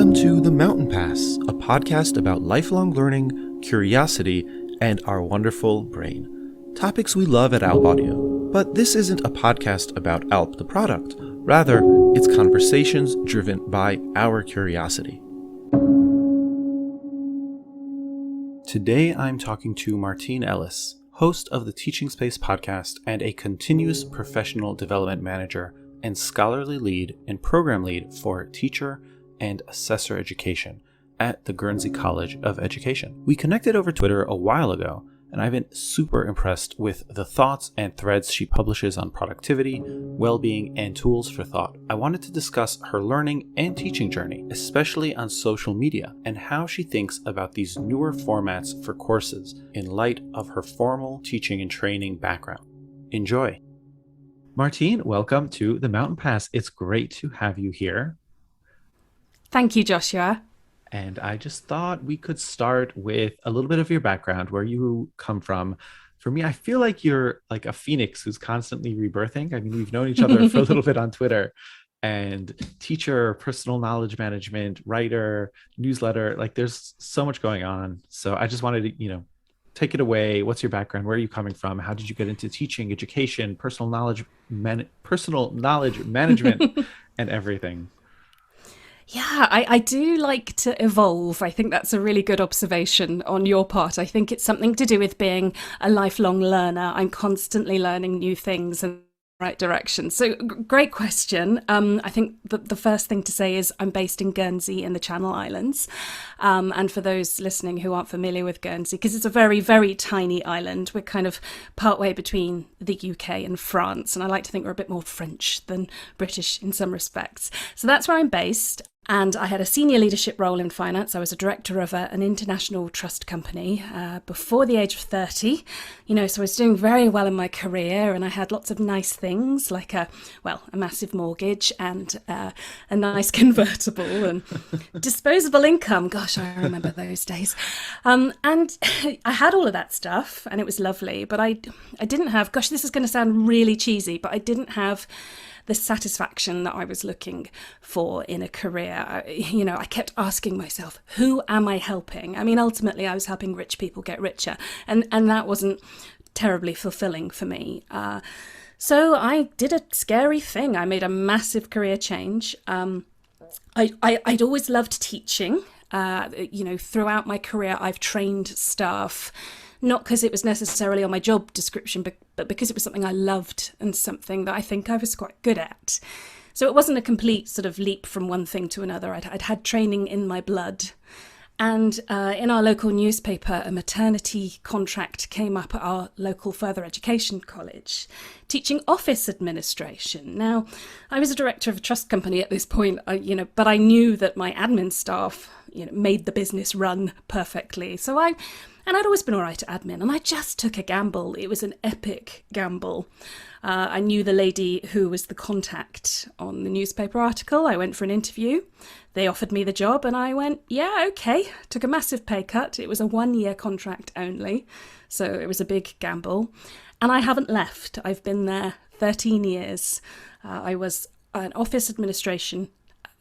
Welcome to The Mountain Pass, a podcast about lifelong learning, curiosity, and our wonderful brain. Topics we love at Alp Audio. But this isn't a podcast about Alp, the product. Rather, it's conversations driven by our curiosity. Today I'm talking to Martine Ellis, host of the Teaching Space podcast and a continuous professional development manager and scholarly lead and program lead for teacher and assessor education at the Guernsey College of Education. We connected over Twitter a while ago, and I've been super impressed with the thoughts and threads she publishes on productivity, well-being, and tools for thought. I wanted to discuss her learning and teaching journey, especially on social media, and how she thinks about these newer formats for courses in light of her formal teaching and training background. Enjoy. Martine, welcome to the Mountain Pass. It's great to have you here. Thank you, Joshua. And I just thought we could start with a little bit of your background, where you come from. For me, I feel like you're like a phoenix who's constantly rebirthing. I mean, we've known each other for a little bit on Twitter, and teacher, personal knowledge management, writer, newsletter, like there's so much going on. So I just wanted to, take it away. What's your background? Where are you coming from? How did you get into teaching, education, personal knowledge management, and everything? Yeah, I do like to evolve. I think that's a really good observation on your part. I think it's something to do with being a lifelong learner. I'm constantly learning new things in the right direction. So great question. I think the first thing to say is I'm based in Guernsey in the Channel Islands. And for those listening who aren't familiar with Guernsey, because it's a very, very tiny island, we're kind of partway between the UK and France. And I like to think we're a bit more French than British in some respects. So that's where I'm based. And I had a senior leadership role in finance. I was a director of an international trust company before the age of 30. So I was doing very well in my career, and I had lots of nice things like a massive mortgage and a nice convertible and disposable income. Gosh, I remember those days. And I had all of that stuff, and it was lovely. But I didn't have, gosh, this is going to sound really cheesy, but I didn't have the satisfaction that I was looking for in a career. I kept asking myself, who am I helping? I mean, ultimately, I was helping rich people get richer, and that wasn't terribly fulfilling for me. So I did a scary thing. I made a massive career change. I'd always loved teaching. Throughout my career, I've trained staff, not because it was necessarily on my job description, but because it was something I loved and something that I think I was quite good at. So it wasn't a complete sort of leap from one thing to another. I'd had training in my blood. And in our local newspaper, a maternity contract came up at our local further education college, teaching office administration. Now, I was a director of a trust company at this point, but I knew that my admin staff, made the business run perfectly. And I'd always been all right at admin, and I just took a gamble. It was an epic gamble. I knew the lady who was the contact on the newspaper article. I went for an interview. They offered me the job, and I went, yeah, okay. Took a massive pay cut. It was a 1-year contract only, so it was a big gamble. And I haven't left. I've been there 13 years. I was an office administration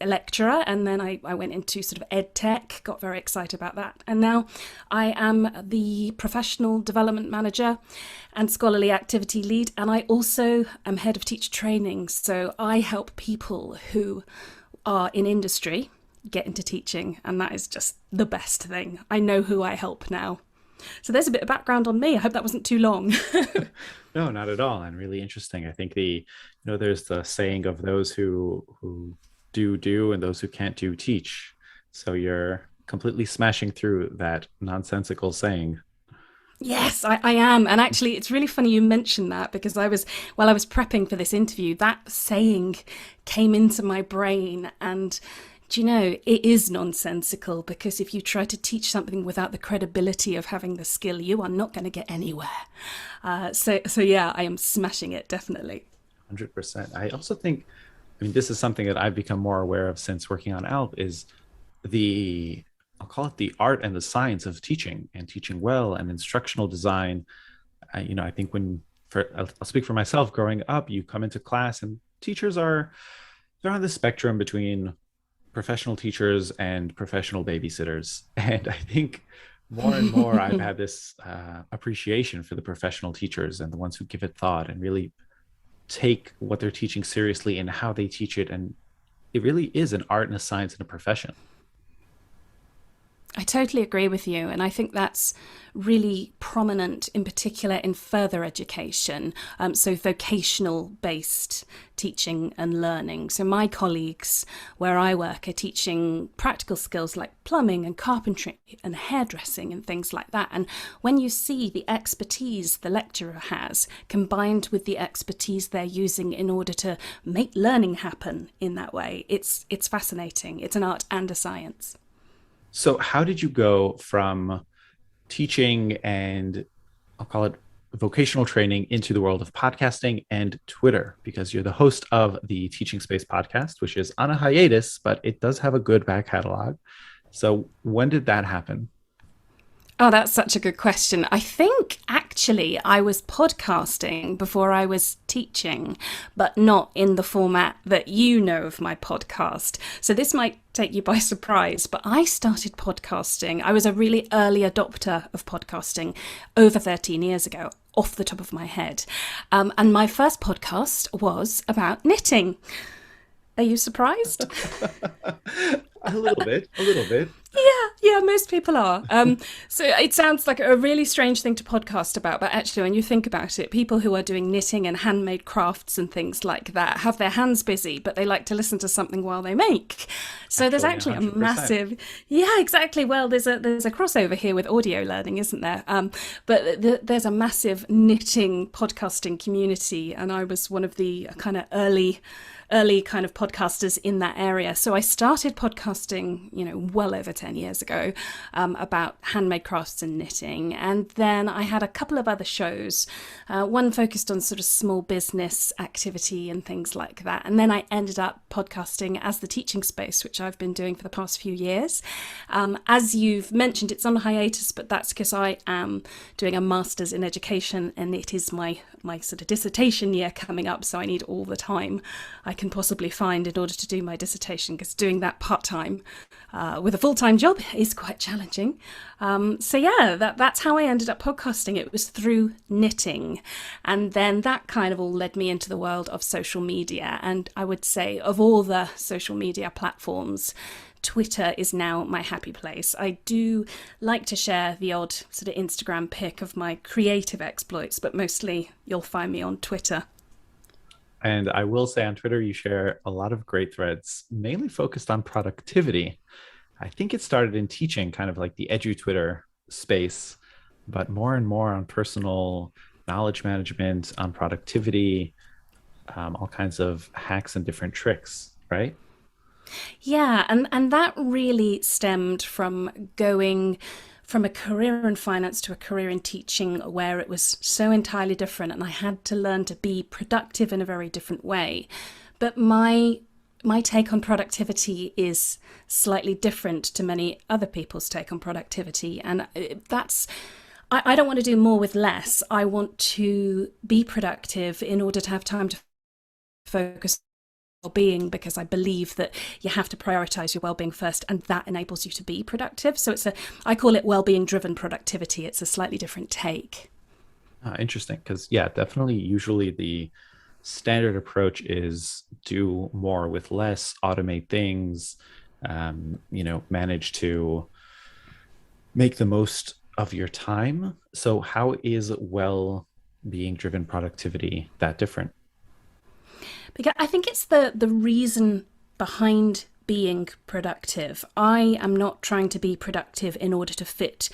lecturer, and then I went into sort of ed tech, got very excited about that, and now I am the professional development manager and scholarly activity lead, and I also am head of teacher training. So I help people who are in industry get into teaching, and that is just the best thing. I know who I help now. So there's a bit of background on me. I hope that wasn't too long. No, not at all, and really interesting. I think there's the saying of those who do and those who can't do teach. So you're completely smashing through that nonsensical saying. Yes, I am. And actually, it's really funny you mentioned that, because while I was prepping for this interview, that saying came into my brain. And it is nonsensical, because if you try to teach something without the credibility of having the skill, you are not going to get anywhere. So yeah, I am smashing it, definitely. 100%. I also think, this is something that I've become more aware of since working on ALP, is I'll call it the art and the science of teaching, and teaching well, and instructional design. I think I'll speak for myself, growing up, you come into class and teachers they're on the spectrum between professional teachers and professional babysitters. And I think more and more I've had this appreciation for the professional teachers and the ones who give it thought and really take what they're teaching seriously and how they teach it. And it really is an art and a science and a profession. I totally agree with you. And I think that's really prominent in particular in further education. So vocational based teaching and learning. So my colleagues where I work are teaching practical skills like plumbing and carpentry and hairdressing and things like that. And when you see the expertise the lecturer has combined with the expertise they're using in order to make learning happen in that way, it's fascinating. It's an art and a science. So, how did you go from teaching and I'll call it vocational training into the world of podcasting and Twitter? Because you're the host of the Teaching Space podcast, which is on a hiatus, but it does have a good back catalog. So, when did that happen? Oh, that's such a good question. I think actually I was podcasting before I was teaching, but not in the format that you know of my podcast. So this might take you by surprise, but I started podcasting. I was a really early adopter of podcasting over 13 years ago, off the top of my head. And my first podcast was about knitting. Are you surprised? A little bit, a little bit. Yeah, most people are. So it sounds like a really strange thing to podcast about, but actually, when you think about it, people who are doing knitting and handmade crafts and things like that have their hands busy, but they like to listen to something while they make. So there's actually 100%. a massive, yeah, exactly. Well, there's a crossover here with audio learning, isn't there? But there's a massive knitting podcasting community, and I was one of the kind of early kind of podcasters in that area. So I started podcasting, well over 10 years ago, about handmade crafts and knitting. And then I had a couple of other shows, one focused on sort of small business activity and things like that. And then I ended up podcasting as the Teaching Space, which I've been doing for the past few years. As you've mentioned, it's on hiatus, but that's because I am doing a master's in education and it is my sort of dissertation year coming up. So I need all the time I can possibly find in order to do my dissertation, because doing that part-time with a full-time job is quite challenging. So yeah, that's how I ended up podcasting. It was through knitting, and then that kind of all led me into the world of social media. And I would say of all the social media platforms, Twitter is now my happy place. I do like to share the odd sort of Instagram pic of my creative exploits, but mostly you'll find me on Twitter. And I will say on Twitter, you share a lot of great threads, mainly focused on productivity. I think it started in teaching, kind of like the edu Twitter space, but more and more on personal knowledge management, on productivity, all kinds of hacks and different tricks, right? Yeah, and that really stemmed from going from a career in finance to a career in teaching, where it was so entirely different and I had to learn to be productive in a very different way. But my take on productivity is slightly different to many other people's take on productivity, and that's I don't want to do more with less. I want to be productive in order to have time to focus well-being, because I believe that you have to prioritize your well-being first, and that enables you to be productive. So I call it well-being driven productivity. It's a slightly different take. Interesting, because yeah, definitely usually the standard approach is do more with less, automate things, manage to make the most of your time. So how is well-being driven productivity that different? Because I think it's the reason behind being productive. I am not trying to be productive in order to fit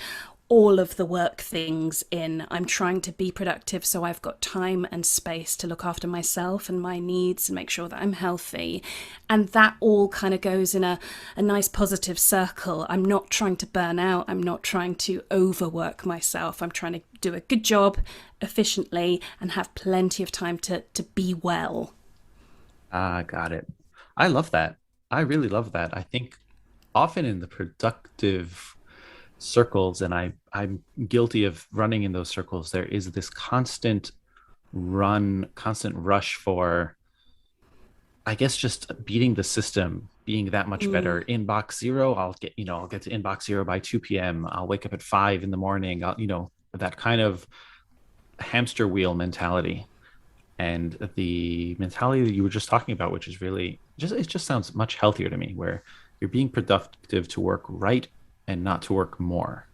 all of the work things in. I'm trying to be productive so I've got time and space to look after myself and my needs and make sure that I'm healthy. And that all kind of goes in a nice positive circle. I'm not trying to burn out. I'm not trying to overwork myself. I'm trying to do a good job efficiently and have plenty of time to be well. Ah, got it. I love that. I really love that. I think often in the productive circles, and I'm guilty of running in those circles, there is this constant rush for, I guess, just beating the system being that much better. Inbox zero, I'll get to inbox zero by 2 p.m. I'll wake up at 5 in the morning. That kind of hamster wheel mentality, and the mentality that you were just talking about, which is really it just sounds much healthier to me, where you're being productive to work right and not to work more.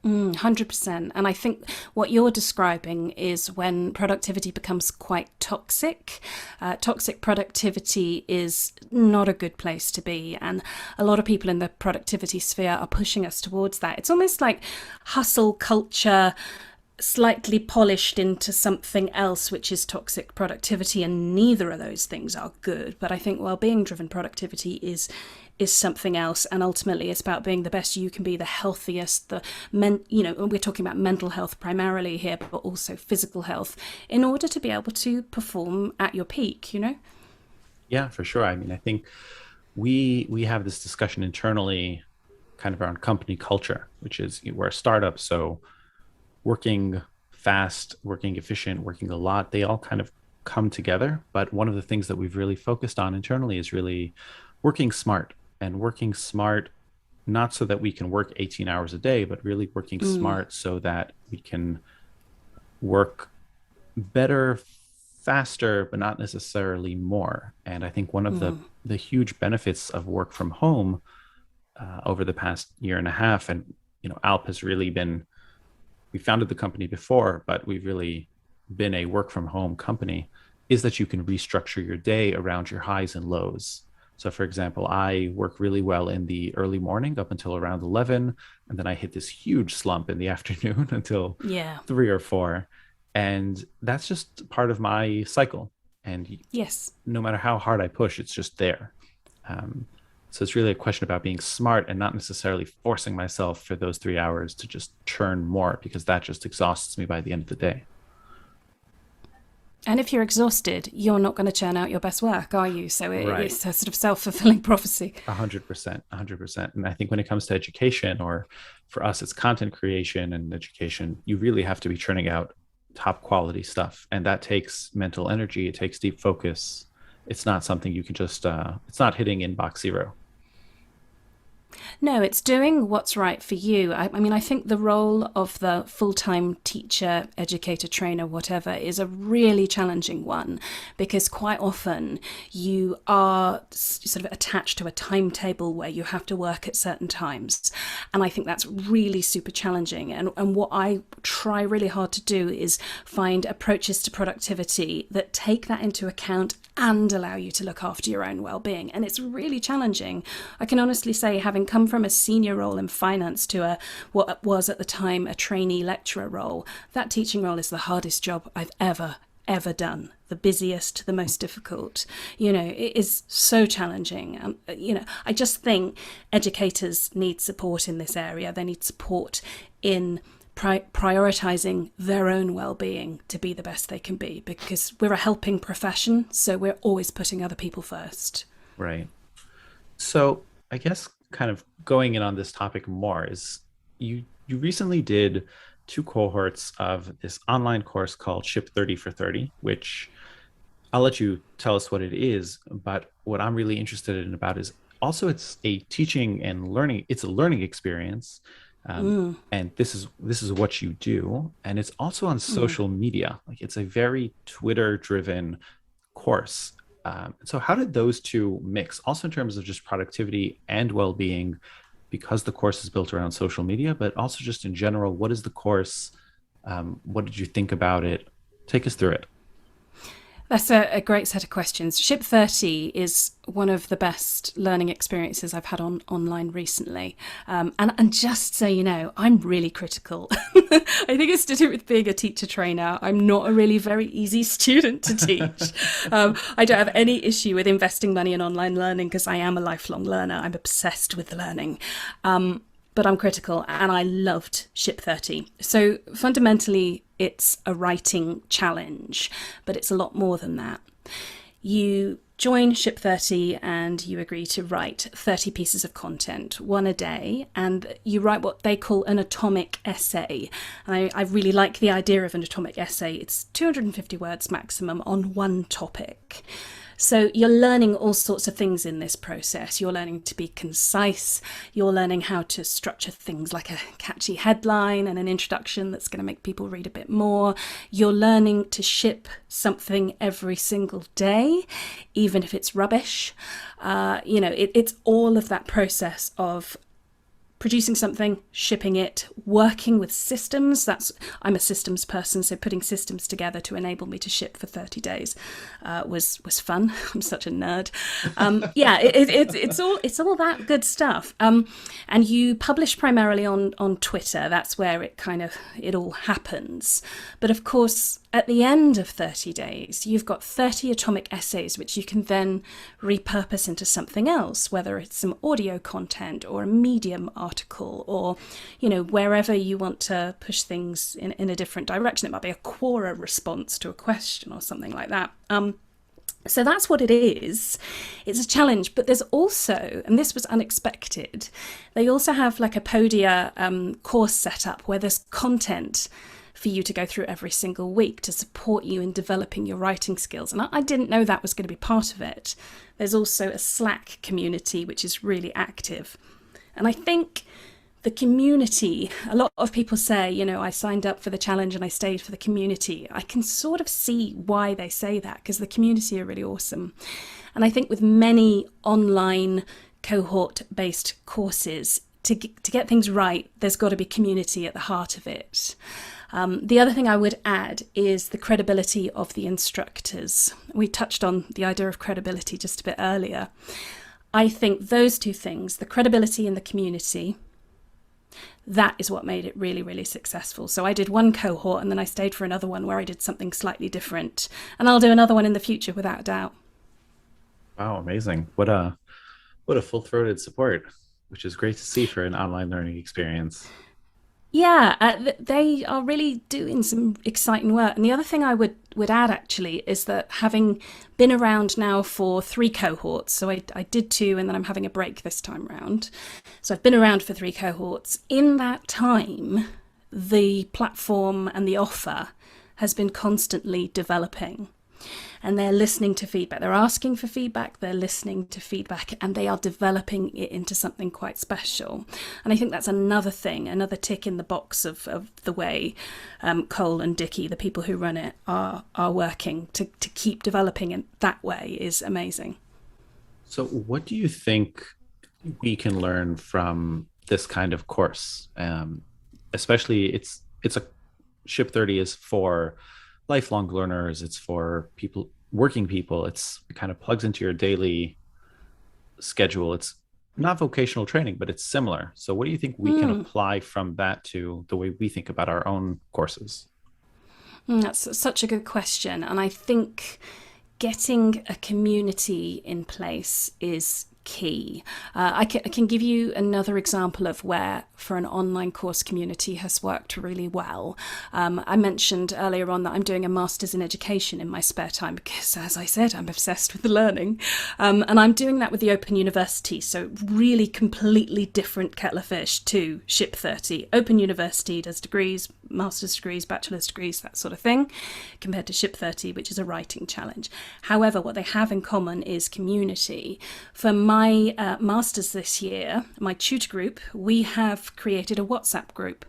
100%. And I think what you're describing is when productivity becomes quite toxic. Toxic productivity is not a good place to be. And a lot of people in the productivity sphere are pushing us towards that. It's almost like hustle culture slightly polished into something else, which is toxic productivity, and neither of those things are good. But I think well-being driven productivity is something else, and ultimately it's about being the best you can be, the healthiest, we're talking about mental health primarily here, but also physical health, in order to be able to perform at your peak. Yeah, for sure. I mean, I think we have this discussion internally kind of around company culture, which is we're a startup, so working fast, working efficient, working a lot, they all kind of come together. But one of the things that we've really focused on internally is really working smart, and working smart, not so that we can work 18 hours a day, but really working smart so that we can work better, faster, but not necessarily more. And I think one of the huge benefits of work from home over the past year and a half, and Alp has really been, we founded the company before, but we've really been a work from home company, is that you can restructure your day around your highs and lows. So for example, I work really well in the early morning up until around 11, and then I hit this huge slump in the afternoon until 3 or 4. And that's just part of my cycle. And yes, no matter how hard I push, it's just there. So it's really a question about being smart and not necessarily forcing myself for those 3 hours to just churn more, because that just exhausts me by the end of the day. And if you're exhausted, you're not going to churn out your best work, are you? So Right. it's a sort of self-fulfilling prophecy. 100%, 100%. And I think when it comes to education, or for us, it's content creation and education, you really have to be churning out top quality stuff. And that takes mental energy. It takes deep focus. It's not something you can just, it's not hitting inbox zero. No, it's doing what's right for you. I mean, I think the role of the full-time teacher, educator, trainer, whatever, is a really challenging one, because quite often you are sort of attached to a timetable where you have to work at certain times. And I think that's really super challenging. And what I try really hard to do is find approaches to productivity that take that into account and allow you to look after your own well-being. And it's really challenging. I can honestly say, having come from a senior role in finance to what was at the time a trainee lecturer role, that teaching role is the hardest job I've ever done. The busiest, the most difficult. It is so challenging. I just think educators need support in this area. They need support in prioritizing their own well-being to be the best they can be, because we're a helping profession, so we're always putting other people first. Right. So I guess kind of going in on this topic more is you recently did 2 cohorts of this online course called Ship 30 for 30, which I'll let you tell us what it is. But what I'm really interested in about is also it's a teaching and learning. It's a learning experience. And this is what you do. And it's also on social media. Like, it's a very Twitter driven course. So how did those two mix, also in terms of just productivity and well-being, because the course is built around social media, but also just in general, what is the course? What did you think about it? Take us through it. That's a great set of questions. Ship 30 is one of the best learning experiences I've had online recently. And just so you know, I'm really critical. I think it's to do with being a teacher trainer. I'm not a really very easy student to teach. I don't have any issue with investing money in online learning, because I am a lifelong learner. I'm obsessed with learning. But I'm critical, and I loved Ship 30. So fundamentally, it's a writing challenge, but it's a lot more than that. You join Ship 30 and you agree to write 30 pieces of content, 1 a day, and you write what they call an atomic essay. And I really like the idea of an atomic essay. It's 250 words maximum on one topic. So you're learning all sorts of things in this process. You're learning to be concise. You're learning how to structure things like a catchy headline and an introduction that's going to make people read a bit more. You're learning to ship something every single day, even if it's rubbish. It's all of that process of producing something, shipping it, working with systems. I'm a systems person, so putting systems together to enable me to ship for 30 days was fun. I'm such a nerd. It's all that good stuff. And you publish primarily on Twitter. That's where it all happens. But of course, at the end of 30 days, you've got 30 atomic essays, which you can then repurpose into something else, whether it's some audio content or a Medium article, or, wherever you want to push things in a different direction. It might be a Quora response to a question or something like that. So that's what it is. It's a challenge, but there's also, and this was unexpected, they also have like a Podia course set up where there's content for you to go through every single week to support you in developing your writing skills. And I didn't know that was going to be part of it. There's also a Slack community, which is really active. And I think the community, a lot of people say, I signed up for the challenge and I stayed for the community. I can sort of see why they say that, because the community are really awesome. And I think with many online cohort-based courses, to get things right, there's got to be community at the heart of it. The other thing I would add is the credibility of the instructors. We touched on the idea of credibility just a bit earlier. I think those two things, the credibility and the community, that is what made it really, really successful. So I did one cohort and then I stayed for another one where I did something slightly different. And I'll do another one in the future without a doubt. Wow, amazing. What a full-throated support, which is great to see for an online learning experience. Yeah, they are really doing some exciting work. And the other thing I would add actually is that having been around now for 3 cohorts, so I did 2 and then I'm having a break this time round. So I've been around for 3 cohorts. In that time, the platform and the offer has been constantly developing. And they're listening to feedback. They're asking for feedback, they're listening to feedback, and they are developing it into something quite special. And I think that's another thing, another tick in the box of the way Cole and Dickie, the people who run it, are working to keep developing it that way is amazing. So what do you think we can learn from this kind of course? Especially it's a Ship 30 is for lifelong learners, it's for working people, it kind of plugs into your daily schedule. It's not vocational training, but it's similar. So what do you think we can apply from that to the way we think about our own courses? That's such a good question. And I think getting a community in place is key. I can give you another example of where for an online course community has worked really well. I mentioned earlier on that I'm doing a master's in education in my spare time because, as I said, I'm obsessed with learning. And I'm doing that with the Open University, so really completely different kettle of fish to Ship 30. Open University does degrees, master's degrees, bachelor's degrees, that sort of thing, compared to Ship 30, which is a writing challenge. However, what they have in common is community. For my master's this year, my tutor group, we have created a WhatsApp group.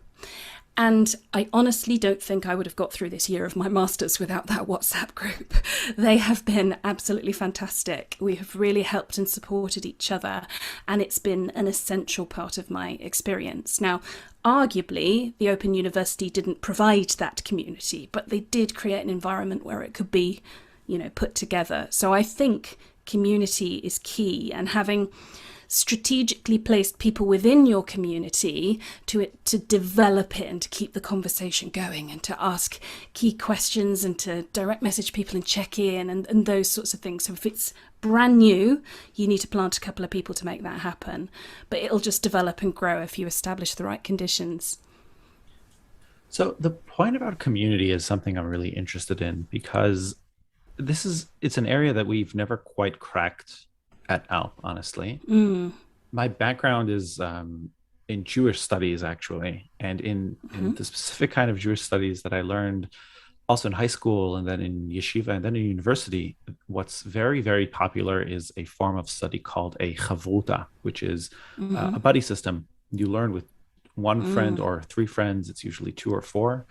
And I honestly don't think I would have got through this year of my master's without that WhatsApp group. They have been absolutely fantastic. We have really helped and supported each other, and it's been an essential part of my experience. Now, arguably, the Open University didn't provide that community, but they did create an environment where it could be, put together. So I think community is key, and having strategically placed people within your community to develop it and to keep the conversation going and to ask key questions and to direct message people and check in and those sorts of things. So if it's brand new, you need to plant a couple of people to make that happen, but it'll just develop and grow if you establish the right conditions. So the point about community is something I'm really interested in, because it's an area that we've never quite cracked at ALP, honestly. My background is in Jewish studies, actually, and in the specific kind of Jewish studies that I learned, also in high school and then in yeshiva and then in university, what's very, very popular is a form of study called a Chavota, which is Mm-hmm. a buddy system. You learn with one friend Mm. or three friends, it's usually two or four,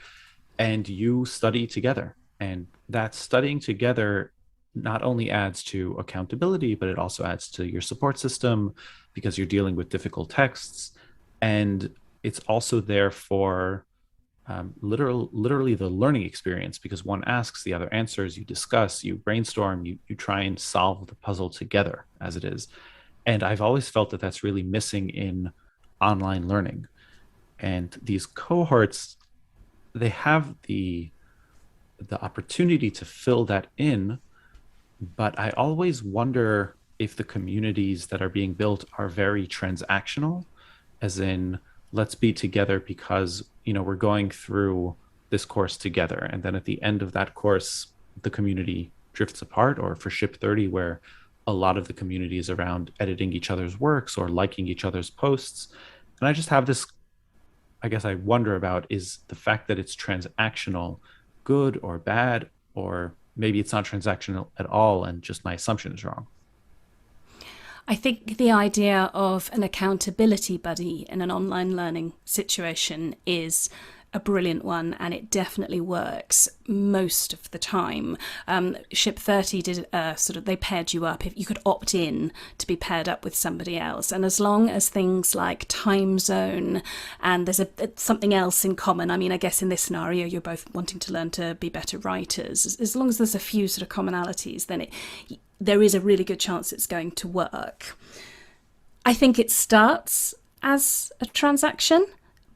and you study together. And that studying together not only adds to accountability, but it also adds to your support system because you're dealing with difficult texts. And it's also there for literally the learning experience because one asks, the other answers, you discuss, you brainstorm, you try and solve the puzzle together as it is. And I've always felt that that's really missing in online learning. And these cohorts, they have the opportunity to fill that in, but I always wonder if the communities that are being built are very transactional, as in, let's be together because, we're going through this course together. And then at the end of that course, the community drifts apart, or for Ship 30, where a lot of the community is around editing each other's works or liking each other's posts. And I just have this, I guess I wonder about, is the fact that it's transactional good or bad, or maybe it's not transactional at all and just my assumption is wrong. I think the idea of an accountability buddy in an online learning situation is a brilliant one, and it definitely works most of the time. Ship 30 did they paired you up. If you could opt in to be paired up with somebody else, and as long as things like time zone and there's something else in common. I mean, I guess in this scenario you're both wanting to learn to be better writers. As long as there's a few sort of commonalities, then there is a really good chance it's going to work. I think it starts as a transaction,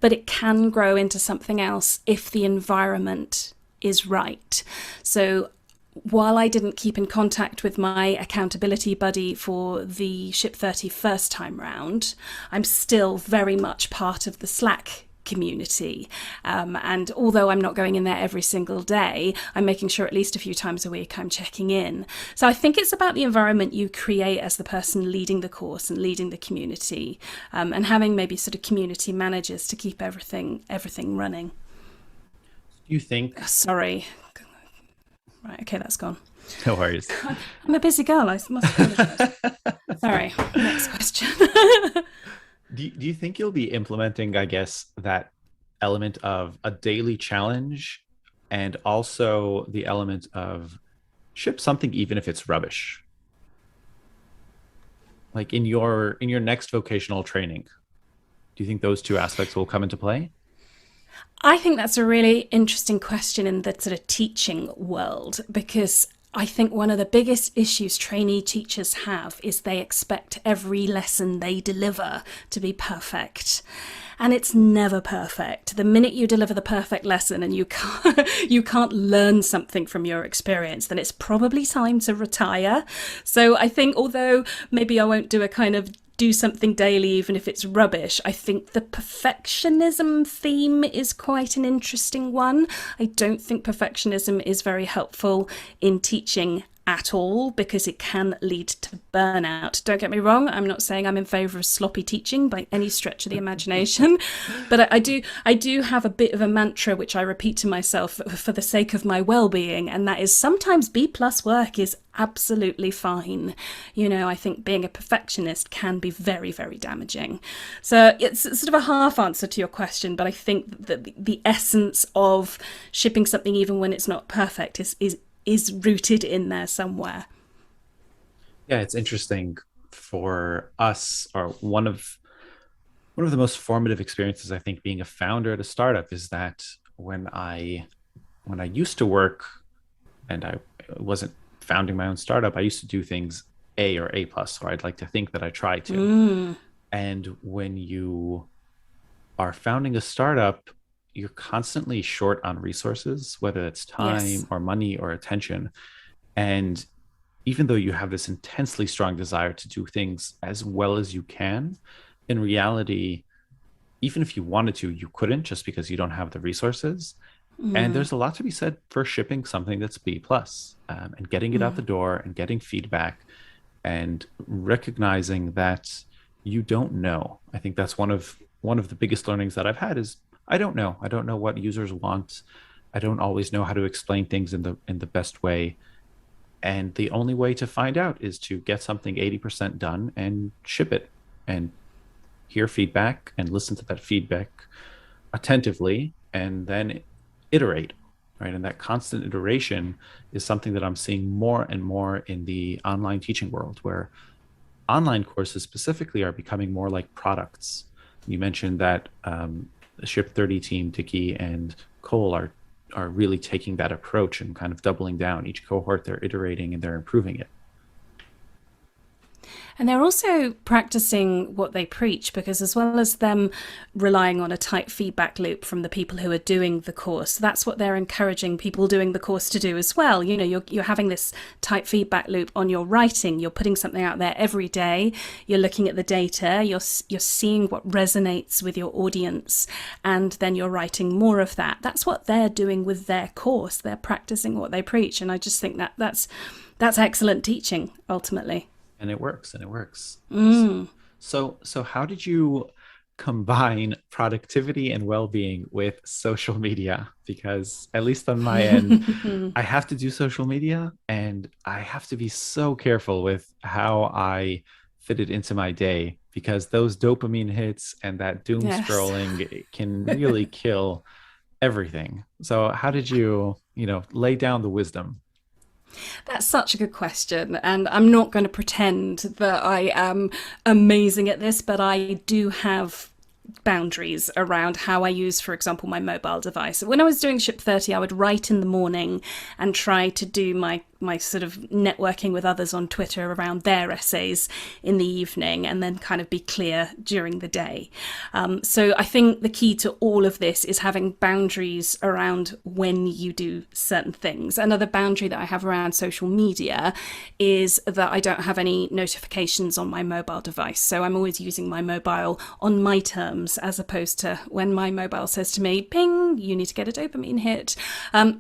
but it can grow into something else if the environment is right. So while I didn't keep in contact with my accountability buddy for the Ship 30 first time round, I'm still very much part of the Slack community. And although I'm not going in there every single day, I'm making sure at least a few times a week I'm checking in. So I think it's about the environment you create as the person leading the course and leading the community, and having maybe sort of community managers to keep everything running. Do you think, Sorry. Right, okay, that's gone. no worries. I'm a busy girl, I must apologise. Sorry, next question. Do you think you'll be implementing, I guess, that element of a daily challenge and also the element of ship something even if it's rubbish? Like in your next vocational training, do you think those two aspects will come into play? I think that's a really interesting question in the sort of teaching world, because I think one of the biggest issues trainee teachers have is they expect every lesson they deliver to be perfect. And it's never perfect. The minute you deliver the perfect lesson and you can't learn something from your experience, then it's probably time to retire. So I think, although maybe I won't do a kind of do something daily even if it's rubbish, I think the perfectionism theme is quite an interesting one. I don't think perfectionism is very helpful in teaching at all, because it can lead to burnout. Don't get me wrong, I'm not saying I'm in favour of sloppy teaching by any stretch of the imagination, but I do have a bit of a mantra which I repeat to myself for the sake of my well-being, and that is sometimes B plus work is absolutely fine. I think being a perfectionist can be very, very damaging. So it's sort of a half answer to your question, but I think that the essence of shipping something even when it's not perfect is rooted in there somewhere. Yeah, it's interesting for us, or one of the most formative experiences I think being a founder at a startup is that when I used to work and I wasn't founding my own startup, I used to do things A or A plus, or I'd like to think that I try to. Mm, And when you are founding a startup, you're constantly short on resources, whether it's yes. time or money or attention. And even though you have this intensely strong desire to do things as well as you can, in reality, even if you wanted to, you couldn't just because you don't have the resources. And Mm, there's a lot to be said for shipping something that's B plus, and getting it out the mm, door and getting feedback and recognizing that you don't know. I think that's one of the biggest learnings that I've had is I don't know. I don't know what users want. I don't always know how to explain things in the best way. And the only way to find out is to get something 80% done and ship it and hear feedback and listen to that feedback attentively and then iterate, right? And that constant iteration is something that I'm seeing more and more in the online teaching world, where online courses specifically are becoming more like products. You mentioned that the Ship 30 team, Tiki and Cole, are really taking that approach and kind of doubling down. Each cohort, they're iterating and they're improving it. And they're also practicing what they preach, because as well as them relying on a tight feedback loop from the people who are doing the course, that's what they're encouraging people doing the course to do as well. You know, you're having this tight feedback loop on your writing. You're putting something out there every day. You're looking at the data. You're seeing what resonates with your audience, and then you're writing more of that. That's what they're doing with their course. They're practicing what they preach, and I just think that that's excellent teaching ultimately. And it works, and it works. Mm. So how did you combine productivity and well-being with social media? Because at least on my end, I have to do social media and I have to be so careful with how I fit it into my day, because those dopamine hits and that doom Yes. scrolling can really kill everything. So how did you, lay down the wisdom? That's such a good question, and I'm not going to pretend that I am amazing at this, but I do have boundaries around how I use, for example, my mobile device. When I was doing Ship 30, I would write in the morning and try to do my sort of networking with others on Twitter around their essays in the evening, and then kind of be clear during the day. So I think the key to all of this is having boundaries around when you do certain things. Another boundary that I have around social media is that I don't have any notifications on my mobile device. So I'm always using my mobile on my terms, as opposed to when my mobile says to me, ping, you need to get a dopamine hit.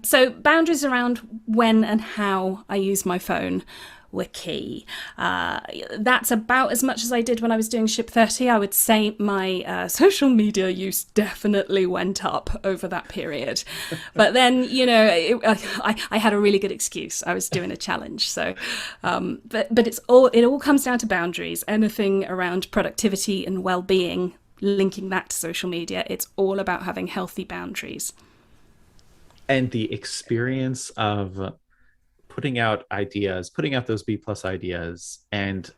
So boundaries around when and how I use my phone were key. That's about as much as I did when I was doing Ship 30. I would say my social media use definitely went up over that period. But then, I had a really good excuse. I was doing a challenge. So, but it all comes down to boundaries. Anything around productivity and well-being, linking that to social media, it's all about having healthy boundaries. And the experience of putting out ideas, putting out those B+ ideas, and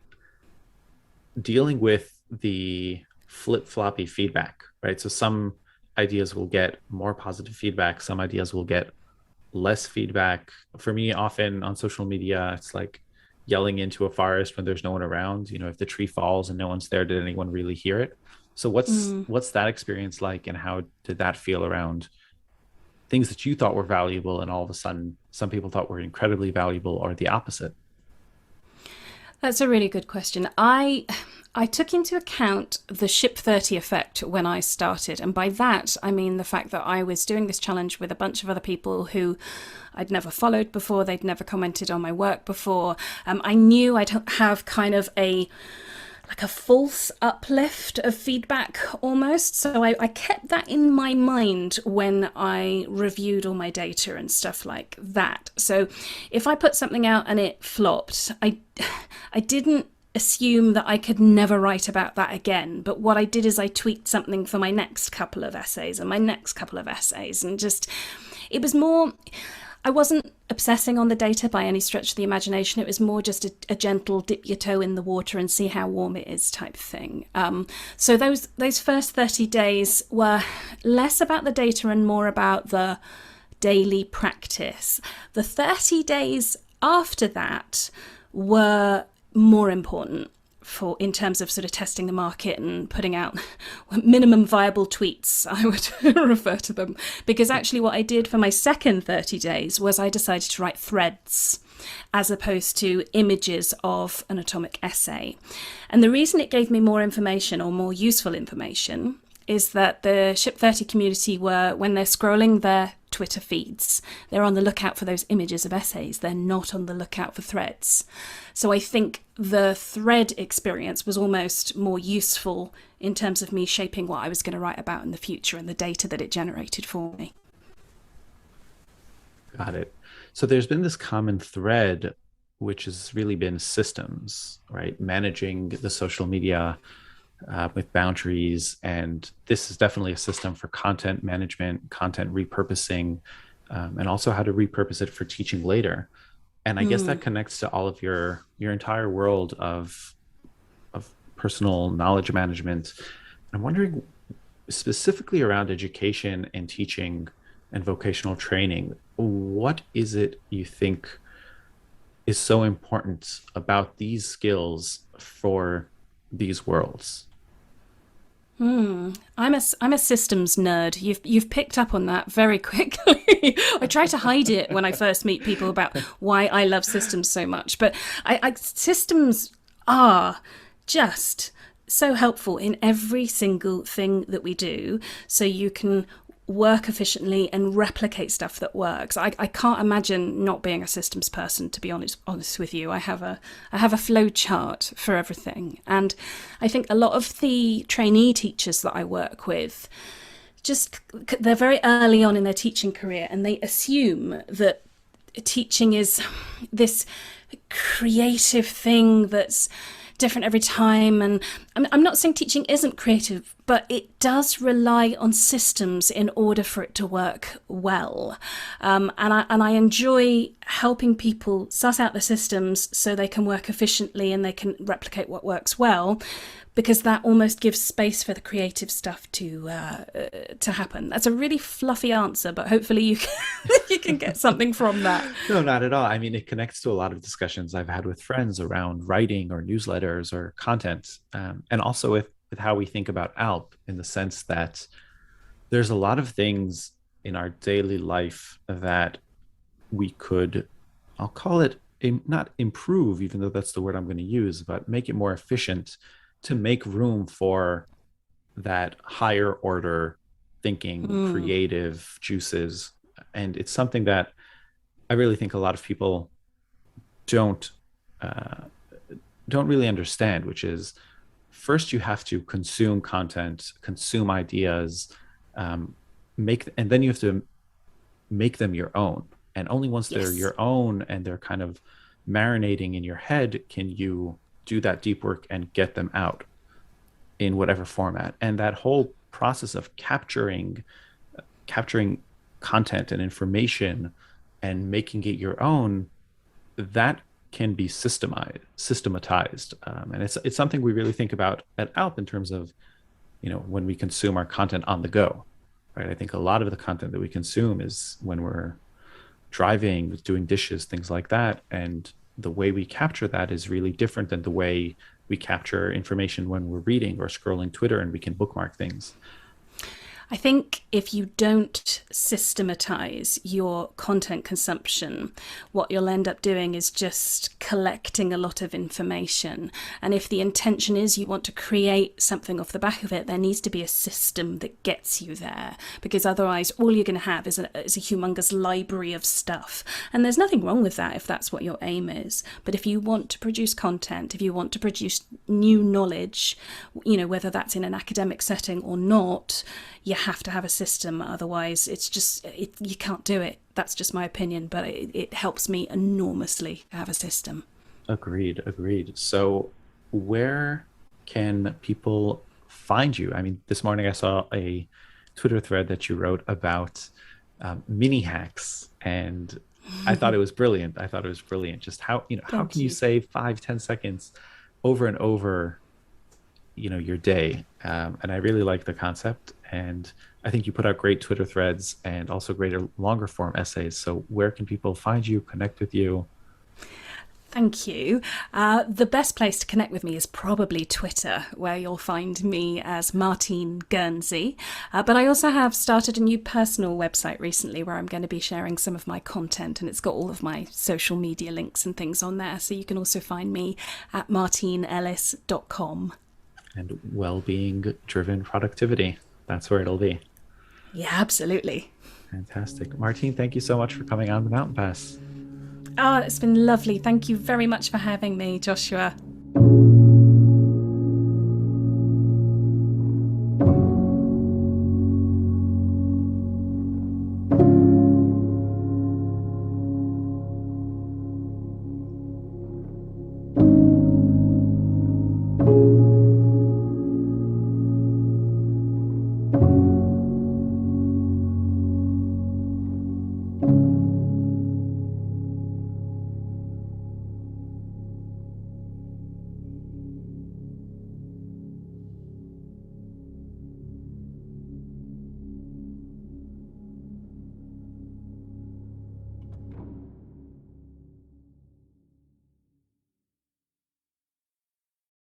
dealing with the flip-floppy feedback, right? So some ideas will get more positive feedback, some ideas will get less feedback. For me, often on social media, it's like yelling into a forest when there's no one around. If the tree falls and no one's there, did anyone really hear it? So what's that experience like, and how did that feel around things that you thought were valuable and all of a sudden some people thought were incredibly valuable, or the opposite? That's a really good question. I took into account the Ship 30 effect when I started. And by that, I mean the fact that I was doing this challenge with a bunch of other people who I'd never followed before. They'd never commented on my work before. I knew I'd have kind of a false uplift of feedback almost. So I kept that in my mind when I reviewed all my data and stuff like that. So if I put something out and it flopped, I didn't assume that I could never write about that again. But what I did is I tweaked something for my next couple of essays and my next couple of essays, and it was more, I wasn't obsessing on the data by any stretch of the imagination. It was more just a gentle dip your toe in the water and see how warm it is type thing. So those first 30 days were less about the data and more about the daily practice. The 30 days after that were more important in terms of sort of testing the market and putting out minimum viable tweets, I would refer to them. Because actually what I did for my second 30 days was I decided to write threads as opposed to images of an atomic essay. And the reason it gave me more information, or more useful information, is that the Ship 30 community were, when they're scrolling their Twitter feeds, they're on the lookout for those images of essays. They're not on the lookout for threads. So I think the thread experience was almost more useful in terms of me shaping what I was going to write about in the future and the data that it generated for me. Got it. So there's been this common thread, which has really been systems, right? Managing the social media with boundaries. And this is definitely a system for content management, content repurposing, and also how to repurpose it for teaching later. And I guess that connects to all of your entire world of personal knowledge management. I'm wondering specifically around education and teaching and vocational training, what is it you think is so important about these skills for these worlds? I'm a systems nerd. You've picked up on that very quickly. I try to hide it when I first meet people about why I love systems so much, but systems are just so helpful in every single thing that we do, so you can work efficiently and replicate stuff that works. I can't imagine not being a systems person, to be honest with you. I have a flow chart for everything. And I think a lot of the trainee teachers that I work with, just they're very early on in their teaching career, and they assume that teaching is this creative thing that's different every time. And I'm not saying teaching isn't creative, but it does rely on systems in order for it to work well. And I enjoy helping people suss out the systems so they can work efficiently and they can replicate what works well, because that almost gives space for the creative stuff to happen. That's a really fluffy answer, but hopefully you can get something from that. No, not at all. I mean, it connects to a lot of discussions I've had with friends around writing or newsletters or content, and also with how we think about ALP, in the sense that there's a lot of things in our daily life that we could, I'll call it, not improve, even though that's the word I'm going to use, but make it more efficient to make room for that higher order thinking, creative juices. And it's something that I really think a lot of people don't uh, don't really understand, which is, first you have to consume content, consume ideas, and then you have to make them your own. And only once they're Yes. your own and they're kind of marinating in your head can you do that deep work and get them out in whatever format. And that whole process of capturing content and information and making it your own, that can be systematized, and it's something we really think about at ALP in terms of, when we consume our content on the go, right? I think a lot of the content that we consume is when we're driving, doing dishes, things like that, and the way we capture that is really different than the way we capture information when we're reading or scrolling Twitter and we can bookmark things. I think if you don't systematize your content consumption, what you'll end up doing is just collecting a lot of information. And if the intention is you want to create something off the back of it, there needs to be a system that gets you there, because otherwise all you're going to have is a humongous library of stuff. And there's nothing wrong with that if that's what your aim is. But if you want to produce content, if you want to produce new knowledge, whether that's in an academic setting or not, you have to have a system. Otherwise you can't do it. That's just my opinion, but it helps me enormously to have a system. Agreed. So where can people find you? I mean, this morning I saw a Twitter thread that you wrote about mini hacks, and I thought it was brilliant. Just how Thank can you you. save 5-10 seconds over and over, your day? And I really like the concept, and I think you put out great Twitter threads and also greater longer form essays. So where can people find you, connect with you? Thank you. The best place to connect with me is probably Twitter, where you'll find me as Martine Guernsey. But I also have started a new personal website recently where I'm going to be sharing some of my content, and it's got all of my social media links and things on there. So you can also find me at martineellis.com. And well-being driven productivity. That's where it'll be. Yeah, absolutely. Fantastic. Martine, thank you so much for coming on the Mountain Pass. Oh, it's been lovely. Thank you very much for having me, Joshua.